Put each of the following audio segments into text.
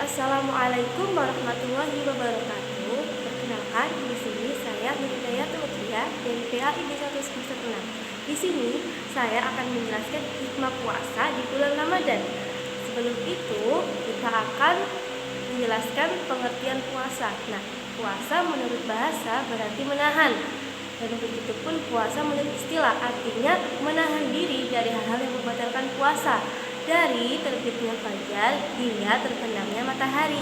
Assalamualaikum warahmatullahi wabarakatuh. Perkenalkan, di sini saya Nuridayatul Utria dari PAI Desa Semester 6. Di sini saya akan menjelaskan hikmah puasa di bulan Ramadan. Sebelum itu, kita akan menjelaskan pengertian puasa. Nah, puasa menurut bahasa berarti menahan. Dan begitu pun puasa menurut istilah, artinya menahan diri dari hal-hal yang membatalkan puasa, dari terbitnya fajar hingga terbenamnya matahari.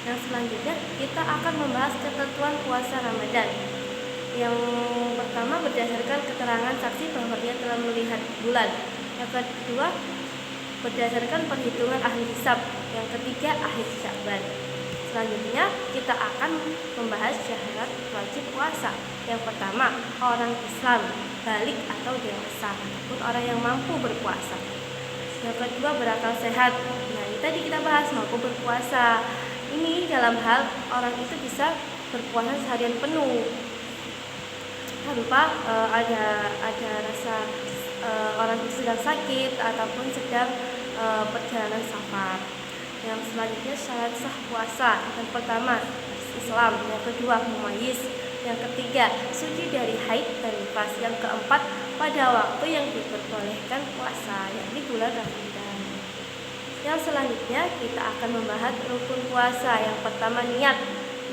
Yang selanjutnya kita akan membahas ketentuan puasa Ramadan. Yang pertama berdasarkan keterangan saksi bahwa dia telah melihat bulan. Yang kedua berdasarkan perhitungan ahli hisab. Yang ketiga akhir Sya'ban. Selanjutnya kita akan membahas syarat wajib puasa. Yang pertama, orang Islam balik atau dewasa ataupun orang yang mampu berpuasa. Yang kedua, berakal sehat. Nah, ini tadi kita bahas mampu berpuasa. Ini dalam hal orang itu bisa berpuasa seharian penuh tanpa ada rasa orang itu sedang sakit ataupun sedang perjalanan safar. Yang selanjutnya syarat sah puasa. Yang pertama, Islam. Yang kedua, mumayyiz. Yang ketiga, suci dari haid dan nifas. Yang keempat, pada waktu yang diperbolehkan puasa, yakni bulan Ramadan. Yang selanjutnya kita akan membahas rukun puasa. Yang pertama, niat.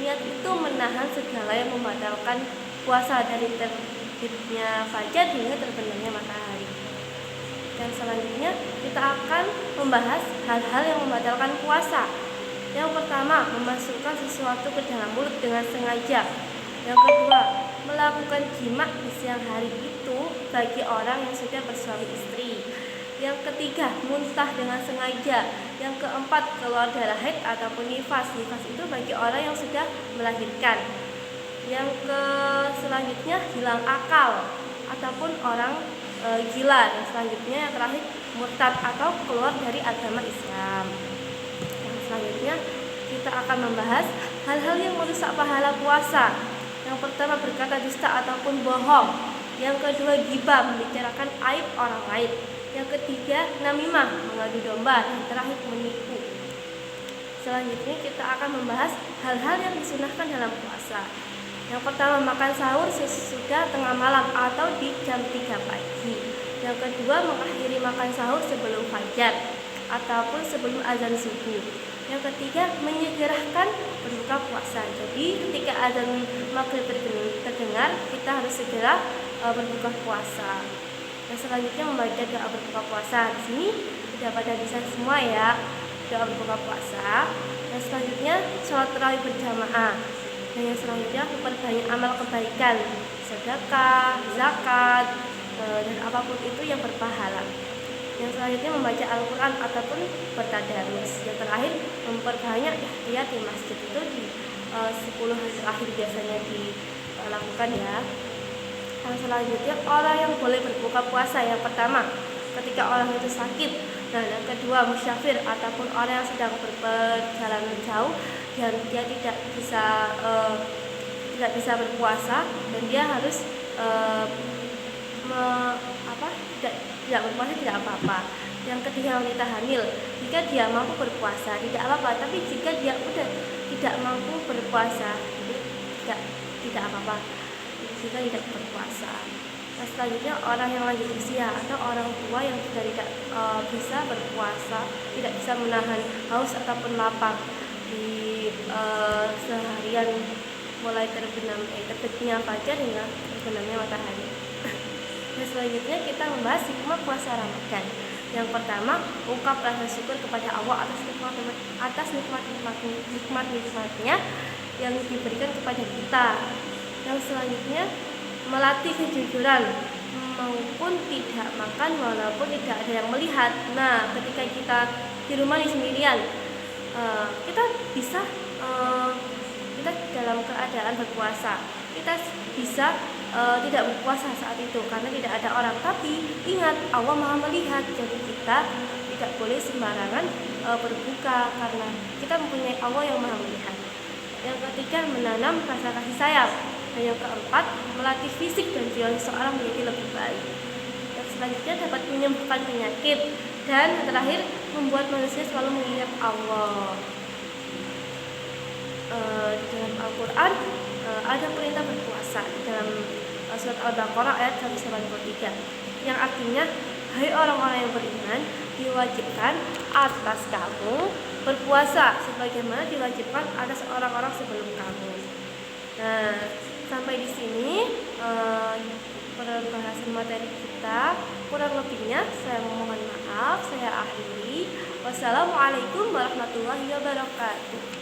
Niat itu menahan segala yang membatalkan puasa dari terbitnya fajar hingga terbenamnya matahari. Yang selanjutnya kita akan membahas hal-hal yang membatalkan puasa. Yang pertama, memasukkan sesuatu ke dalam mulut dengan sengaja. Yang kedua, melakukan jima di siang hari itu bagi orang yang sudah bersuami istri. Yang ketiga, muntah dengan sengaja. Yang keempat, keluar darah haid ataupun nifas. Nifas itu bagi orang yang sudah melahirkan. Yang selanjutnya, hilang akal ataupun orang gila. Yang selanjutnya yang terakhir, murtad atau keluar dari agama Islam. Yang selanjutnya kita akan membahas hal-hal yang merusak pahala puasa. Yang pertama, berkata dusta ataupun bohong. Yang kedua, ghibah, membicarakan aib orang lain. Yang ketiga, namimah, mengadu domba. Yang terakhir, menipu. Selanjutnya kita akan membahas hal-hal yang disunahkan dalam puasa. Yang pertama, makan sahur sesudah tengah malam atau di jam 3 pagi. Yang kedua, mengakhiri makan sahur sebelum fajar ataupun sebelum azan subuh. Yang ketiga, menyegerakan berbuka puasa. Jadi ketika azan maghrib terdengar, kita harus segera berbuka puasa. Yang selanjutnya membaca doa berbuka puasa. Di sini sudah pada bisa semua ya doa berbuka puasa. Yang selanjutnya sholat tarawih berjamaah. Dan yang selanjutnya memperbanyak amal kebaikan, sedekah, zakat, dan apapun itu yang berpahala. Yang selanjutnya membaca Al-Quran ataupun bertadarus. Yang terakhir memperbanyak ihtiyat di masjid. Itu di 10 hari terakhir biasanya dilakukan ya. Yang selanjutnya orang yang boleh berbuka puasa. Yang pertama, ketika orang itu sakit. Dan yang kedua, musyafir ataupun orang yang sedang berperjalanan jauh dan dia tidak bisa berpuasa dan dia harus tidak berpuasa tidak apa-apa. Yang ketiga, wanita hamil. Jika dia mampu berpuasa tidak apa-apa, tapi jika dia udah tidak mampu berpuasa tidak apa-apa jika tidak berpuasa. Nah, selanjutnya orang yang lanjut usia atau orang tua yang sudah tidak bisa berpuasa, tidak bisa menahan haus ataupun lapar di seharian mulai terbitnya fajar hingga terbenamnya matahari. Dan selanjutnya kita membahas hikmah puasa Ramadan. Yang pertama, ungkap rasa syukur kepada Allah atas nikmat-nikmatnya yang diberikan kepada kita. Yang selanjutnya, melatih kejujuran maupun tidak makan walaupun tidak ada yang melihat. Nah, ketika kita di rumah sendirian, kita bisa kita dalam keadaan berpuasa, kita bisa tidak berpuasa saat itu karena tidak ada orang. Tapi ingat, Allah Maha melihat, jadi kita tidak boleh sembarangan berbuka karena kita mempunyai Allah yang Maha melihat. Yang ketiga, menanam rasa kasih sayang. Dan yang keempat, melatih fisik dan jiwa seseorang menjadi lebih baik. Yang selanjutnya dapat menyembuhkan penyakit. Dan yang terakhir, membuat manusia selalu mengingat Allah. Di dalam Al-Quran ada perintah berpuasa di dalam surat Al-Baqarah ayat 183 yang artinya, hai orang-orang yang beriman, diwajibkan atas kamu berpuasa sebagaimana diwajibkan atas orang-orang sebelum kamu. Nah, sampai di sini pembahasan materi kita. Kurang lebihnya saya mohon maaf, saya akhiri. Wassalamualaikum warahmatullahi wabarakatuh.